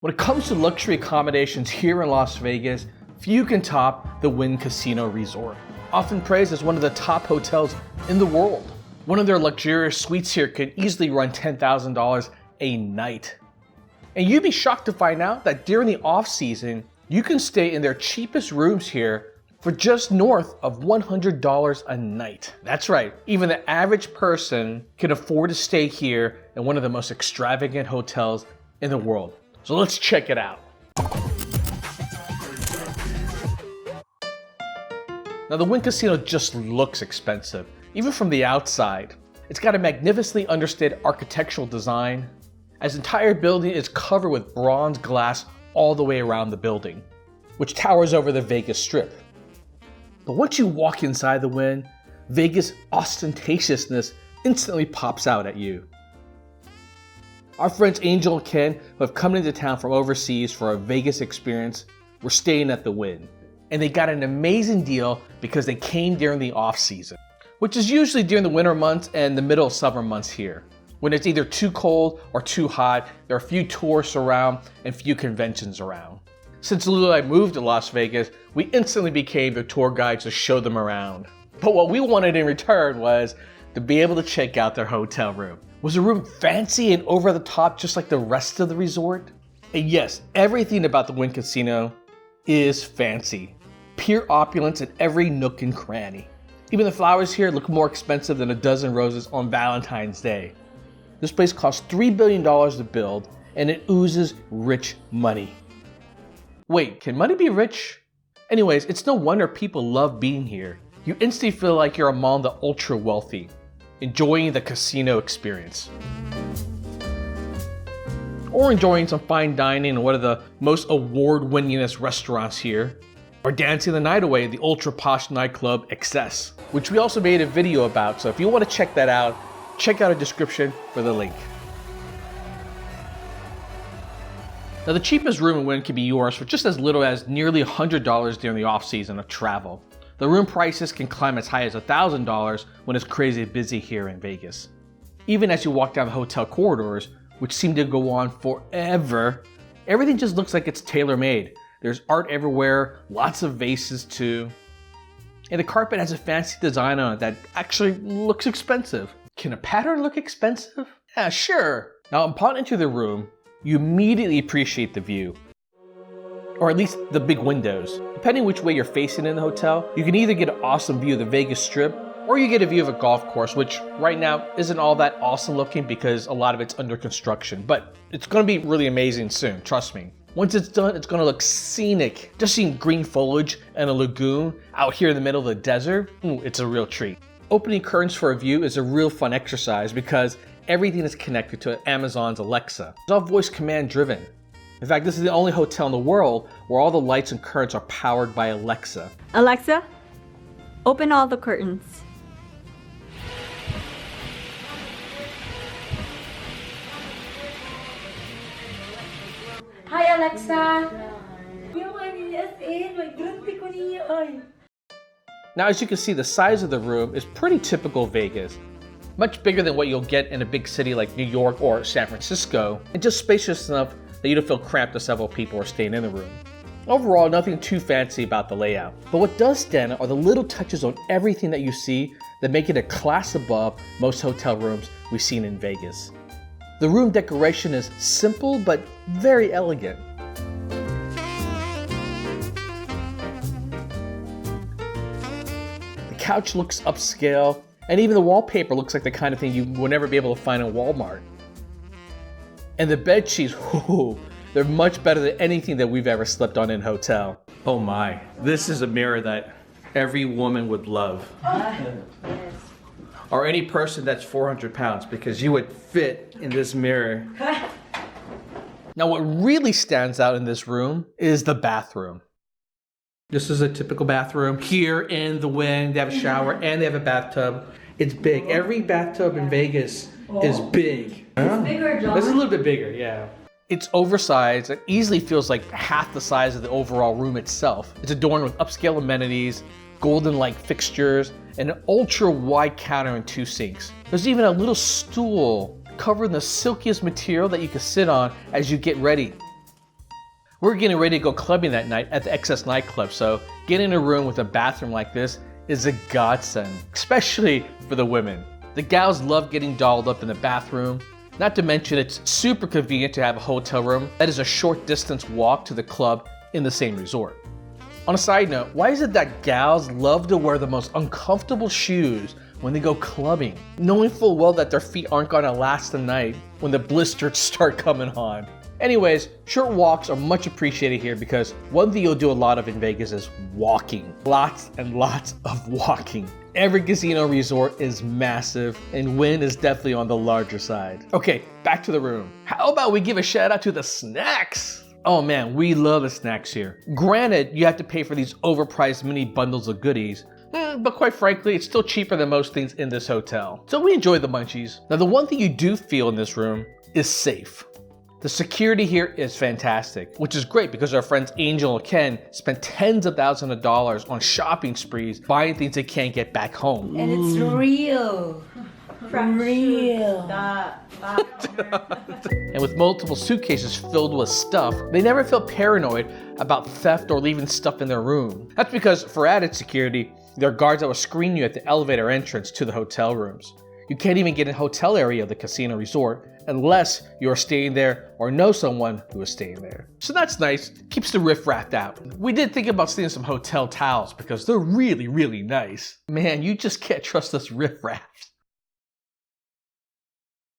When it comes to luxury accommodations here in Las Vegas, few can top the Wynn Casino Resort. Often praised as one of the top hotels in the world. One of their luxurious suites here can easily run $10,000 a night. And you'd be shocked to find out that during the off season, you can stay in their cheapest rooms here for just north of $100 a night. That's right, even the average person can afford to stay here in one of the most extravagant hotels in the world. So let's check it out. Now the Wynn Casino just looks expensive, even from the outside. It's got a magnificently understated architectural design, as the entire building is covered with bronze glass all the way around the building, which towers over the Vegas Strip. But once you walk inside the Wynn, Vegas ostentatiousness instantly pops out at you. Our friends Angel and Ken, who have come into town from overseas for a Vegas experience, were staying at the Wynn. And they got an amazing deal because they came during the off season, which is usually during the winter months and the middle of summer months here. When it's either too cold or too hot, there are few tourists around and few conventions around. Since Lulu and I moved to Las Vegas, we instantly became the tour guides to show them around. But what we wanted in return was to be able to check out their hotel room. Was the room fancy and over the top just like the rest of the resort? And yes, everything about the Wynn Casino is fancy. Pure opulence in every nook and cranny. Even the flowers here look more expensive than a dozen roses on Valentine's Day. This place cost $3 billion to build and it oozes rich money. Wait, can money be rich? Anyways, it's no wonder people love being here. You instantly feel like you're among the ultra wealthy, enjoying the casino experience. Or enjoying some fine dining in one of the most award-winningest restaurants here. Or dancing the night away at the ultra posh nightclub Excess, which we also made a video about, so if you want to check that out, check out a description for the link. Now the cheapest room in Wynn can be yours for just as little as nearly $100 during the off season of travel. The room prices can climb as high as $1,000 when it's crazy busy here in Vegas. Even as you walk down the hotel corridors, which seem to go on forever, everything just looks like it's tailor-made. There's art everywhere, lots of vases too. And the carpet has a fancy design on it that actually looks expensive. Can a pattern look expensive? Yeah, sure. Now upon entering the room, you immediately appreciate the view. Or at least the big windows. Depending which way you're facing in the hotel, you can either get an awesome view of the Vegas Strip, or you get a view of a golf course, which right now isn't all that awesome looking because a lot of it's under construction. But it's gonna be really amazing soon, trust me. Once it's done, it's gonna look scenic. Just seeing green foliage and a lagoon out here in the middle of the desert, it's a real treat. Opening curtains for a view is a real fun exercise because everything is connected to Amazon's Alexa. It's all voice command driven. In fact, this is the only hotel in the world where all the lights and curtains are powered by Alexa. Alexa, open all the curtains. Hi Alexa! Now as you can see, the size of the room is pretty typical Vegas. Much bigger than what you'll get in a big city like New York or San Francisco, and just spacious enough that you don't feel cramped if several people are staying in the room. Overall, nothing too fancy about the layout. But what does stand out are the little touches on everything that you see that make it a class above most hotel rooms we've seen in Vegas. The room decoration is simple but very elegant. The couch looks upscale, and even the wallpaper looks like the kind of thing you will never be able to find in Walmart. And the bed sheets, they're much better than anything that we've ever slept on in a hotel. Oh my, this is a mirror that every woman would love. Or any person that's 400 pounds, because you would fit in this mirror. Now what really stands out in this room is the bathroom. This is a typical bathroom. Here in the Wynn, they have a shower and they have a bathtub. It's big. Every bathtub in Vegas is big. It's bigger, John. This is a little bit bigger, yeah. It's oversized. It easily feels like half the size of the overall room itself. It's adorned with upscale amenities, golden light fixtures, and an ultra wide counter and 2 sinks. There's even a little stool covered in the silkiest material that you can sit on as you get ready. We're getting ready to go clubbing that night at the XS nightclub, so getting a room with a bathroom like this is a godsend, especially for the women. The gals love getting dolled up in the bathroom. Not to mention it's super convenient to have a hotel room that is a short distance walk to the club in the same resort. On a side note, why is it that gals love to wear the most uncomfortable shoes when they go clubbing, knowing full well that their feet aren't gonna last the night when the blisters start coming on? Anyways, short walks are much appreciated here because one thing you'll do a lot of in Vegas is walking. Lots and lots of walking. Every casino resort is massive, and Wynn is definitely on the larger side. Okay, back to the room. How about we give a shout out to the snacks? Oh man, we love the snacks here. Granted, you have to pay for these overpriced mini bundles of goodies, but quite frankly, it's still cheaper than most things in this hotel. So we enjoy the munchies. Now the one thing you do feel in this room is safe. The security here is fantastic, which is great because our friends Angel and Ken spent tens of thousands of dollars on shopping sprees buying things they can't get back home. And it's real. Real. And with multiple suitcases filled with stuff, they never feel paranoid about theft or leaving stuff in their room. That's because for added security, there are guards that will screen you at the elevator entrance to the hotel rooms. You can't even get in the hotel area of the casino resort unless you're staying there or know someone who is staying there. So that's nice, keeps the riffraff out. We did think about stealing some hotel towels because they're really, really nice. Man, you just can't trust us riffraffs.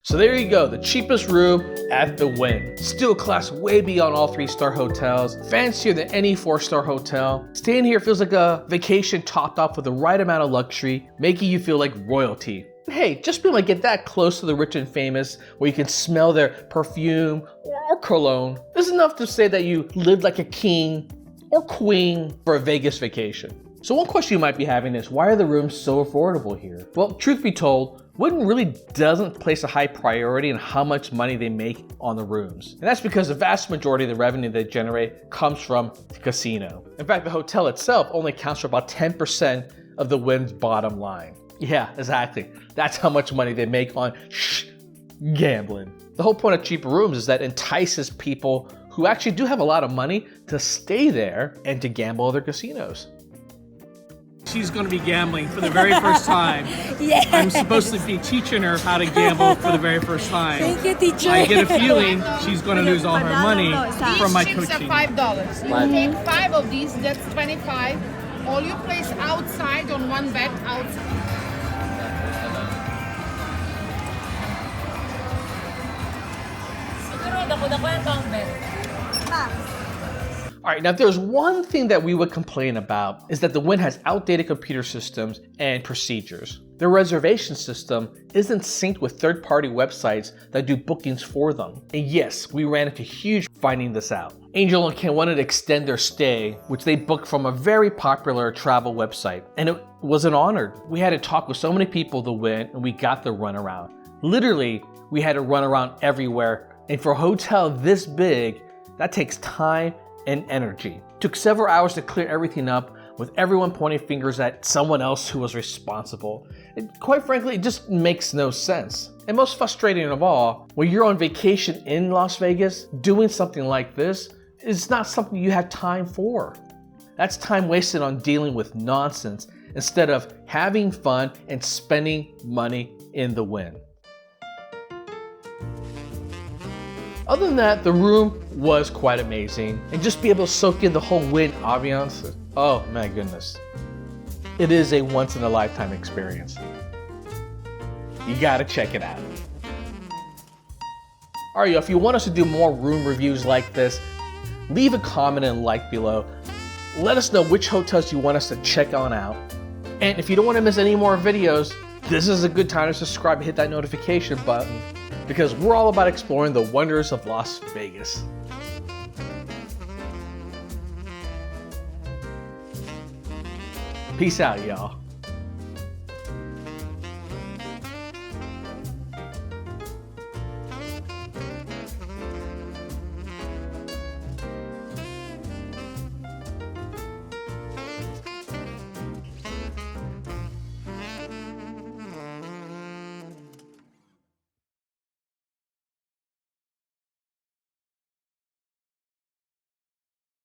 So there you go, the cheapest room at the Wynn. Still a class way beyond all 3-star hotels, fancier than any 4-star hotel. Staying here feels like a vacation topped off with the right amount of luxury, making you feel like royalty. Hey, just being able to get that close to the rich and famous, where you can smell their perfume or cologne, is enough to say that you lived like a king or queen for a Vegas vacation. So one question you might be having is, why are the rooms so affordable here? Well, truth be told, Wynn really doesn't place a high priority on how much money they make on the rooms. And that's because the vast majority of the revenue they generate comes from the casino. In fact, the hotel itself only accounts for about 10% of the Wynn's bottom line. Yeah, exactly. That's how much money they make on gambling. The whole point of cheaper rooms is that it entices people who actually do have a lot of money to stay there and to gamble at their casinos. She's going to be gambling for the very first time. Yeah. I'm supposed to be teaching her how to gamble for the very first time. Thank you, teacher. I get a feeling she's going to lose all her money from my These chips coaching. are $5. You take 5 of these, that's 25. All you place outside on one bet outside. All right, now if there's one thing that we would complain about is that the Wynn has outdated computer systems and procedures. Their reservation system isn't synced with third-party websites that do bookings for them. And yes, we ran into huge finding this out. Angel and Ken wanted to extend their stay, which they booked from a very popular travel website, and it was an honor. We had to talk with so many people at the Wynn, and we got the runaround. Literally, we had to run around everywhere, and for a hotel this big, that takes time and energy. It took several hours to clear everything up, with everyone pointing fingers at someone else who was responsible. Quite frankly, it just makes no sense. And most frustrating of all, when you're on vacation in Las Vegas, doing something like this is not something you have time for. That's time wasted on dealing with nonsense instead of having fun and spending money in the Wynn. Other than that, the room was quite amazing, and just be able to soak in the whole Wynn ambiance, oh my goodness. It is a once-in-a-lifetime experience. You gotta check it out. Alright, if you want us to do more room reviews like this, leave a comment and like below. Let us know which hotels you want us to check on out. And if you don't want to miss any more videos, this is a good time to subscribe and hit that notification button, because we're all about exploring the wonders of Las Vegas. Peace out, y'all.